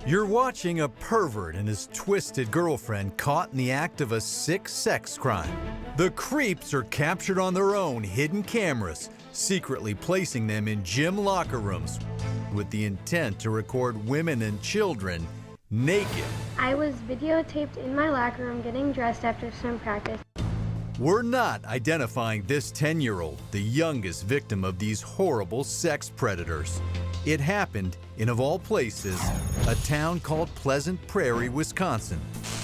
You're watching a pervert and his twisted girlfriend caught in the act of a sick sex crime. The creeps are captured on their own hidden cameras, secretly placing them in gym locker rooms with the intent to record women and children naked. I was videotaped in my locker room getting dressed after swim practice. We're not identifying this 10-year-old, the youngest victim of these horrible sex predators. It happened in, of all places, a town called Pleasant Prairie, Wisconsin.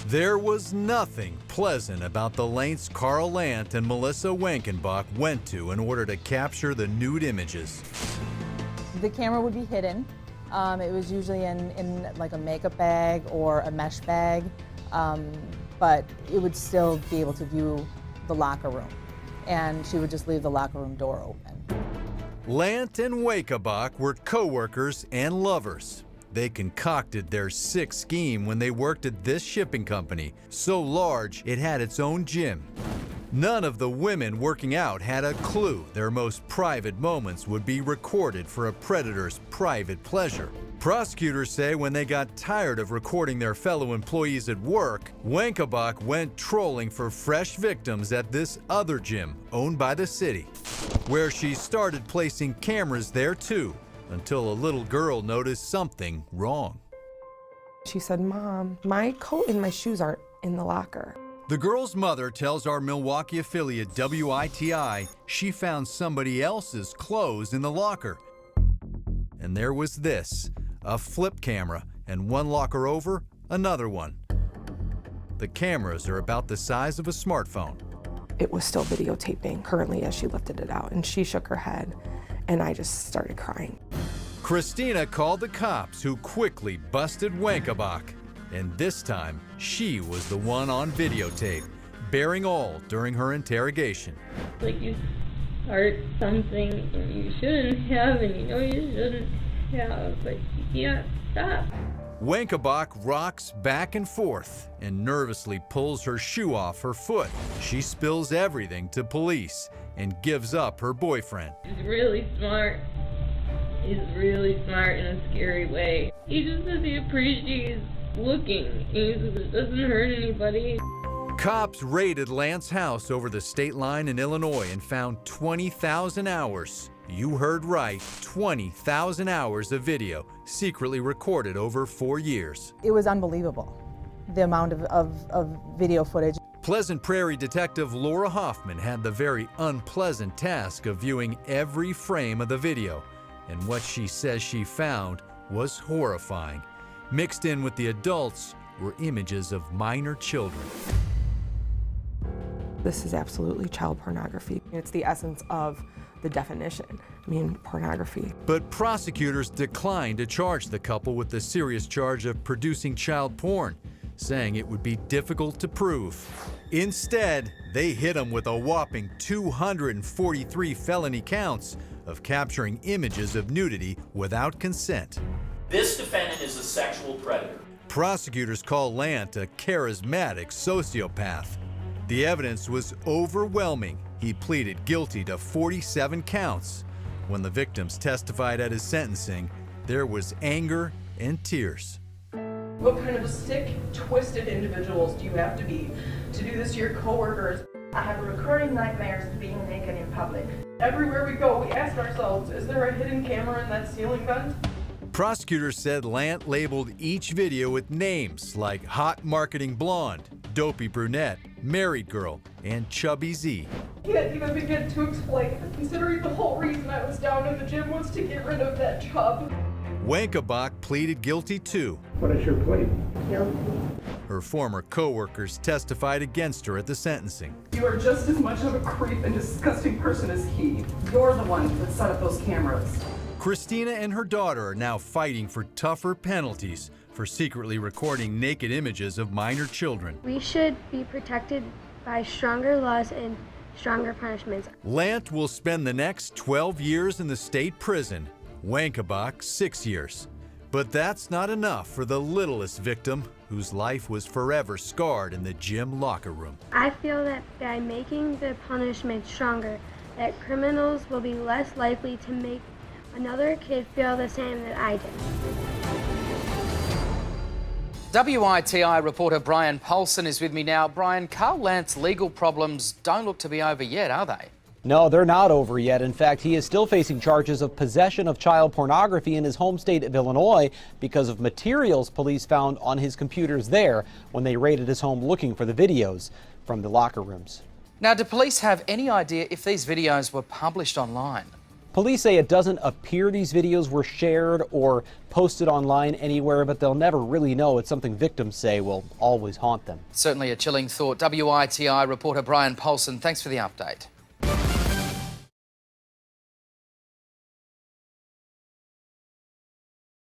There was nothing pleasant about the lengths Carl Lant and Melissa Wankenbach went to in order to capture the nude images. The camera would be hidden. It was usually in like a makeup bag or a mesh bag, but it would still be able to view the locker room, and she would just leave the locker room door open. Lant and Wankenbach were co-workers and lovers. They concocted their sick scheme when they worked at this shipping company, so large it had its own gym. None of the women working out had a clue their most private moments would be recorded for a predator's private pleasure. Prosecutors say when they got tired of recording their fellow employees at work, Wankenbach went trolling for fresh victims at this other gym owned by the city, where she started placing cameras there too, until a little girl noticed something wrong. She said, "Mom, my coat and my shoes aren't in the locker." The girl's mother tells our Milwaukee affiliate WITI she found somebody else's clothes in the locker. And there was this, a flip camera, and one locker over, another one. The cameras are about the size of a smartphone. It was still videotaping currently as she lifted it out, and she shook her head, and I just started crying. Christina called the cops, who quickly busted Wankenbach. And this time, she was the one on videotape, bearing all during her interrogation. Like you start something and you shouldn't have, and you know you shouldn't have, but you can't stop. Wankenbach rocks back and forth and nervously pulls her shoe off her foot. She spills everything to police and gives up her boyfriend. He's really smart. He's really smart in a scary way. He just says he appreciates looking. He says it doesn't hurt anybody. Cops raided Lant's house over the state line in Illinois and found 20,000 hours. You heard right, 20,000 hours of video secretly recorded over 4 years. It was unbelievable, the amount of video footage. Pleasant Prairie detective Laura Hoffman had the very unpleasant task of viewing every frame of the video, and what she says she found was horrifying. Mixed in with the adults were images of minor children. This is absolutely child pornography. It's the essence of the definition. I mean, pornography. But prosecutors declined to charge the couple with the serious charge of producing child porn, saying it would be difficult to prove. Instead, they hit them with a whopping 243 felony counts of capturing images of nudity without consent. This defendant is a sexual predator. Prosecutors call Lant a charismatic sociopath. The evidence was overwhelming. He pleaded guilty to 47 counts. When the victims testified at his sentencing, there was anger and tears. What kind of sick, twisted individuals do you have to be to do this to your coworkers? I have recurring nightmares of being naked in public. Everywhere we go, we ask ourselves, is there a hidden camera in that ceiling vent? Prosecutors said Lant labeled each video with names like Hot Marketing Blonde, Dopey Brunette, Married Girl, and Chubby Z. I can't even begin to explain it, considering the whole reason I was down in the gym was to get rid of that chub. Wankenbach pleaded guilty too. What is your plea? Guilty. Her former co-workers testified against her at the sentencing. You are just as much of a creep and disgusting person as he. You're the one that set up those cameras. Christina and her daughter are now fighting for tougher penalties for secretly recording naked images of minor children. We should be protected by stronger laws and stronger punishments. Lant will spend the next 12 years in the state prison, Wankenbach 6 years. But that's not enough for the littlest victim, whose life was forever scarred in the gym locker room. I feel that by making the punishment stronger, that criminals will be less likely to make another kid feel the same that I did. WITI reporter Brian Polson is with me now. Brian, Carl Lant's legal problems don't look to be over yet, are they? No, they're not over yet. In fact, he is still facing charges of possession of child pornography in his home state of Illinois because of materials police found on his computers there when they raided his home looking for the videos from the locker rooms. Now, do police have any idea if these videos were published online? Police say it doesn't appear these videos were shared or posted online anywhere, but they'll never really know. It's something victims say will always haunt them. Certainly a chilling thought. WITI reporter Brian Polson, thanks for the update.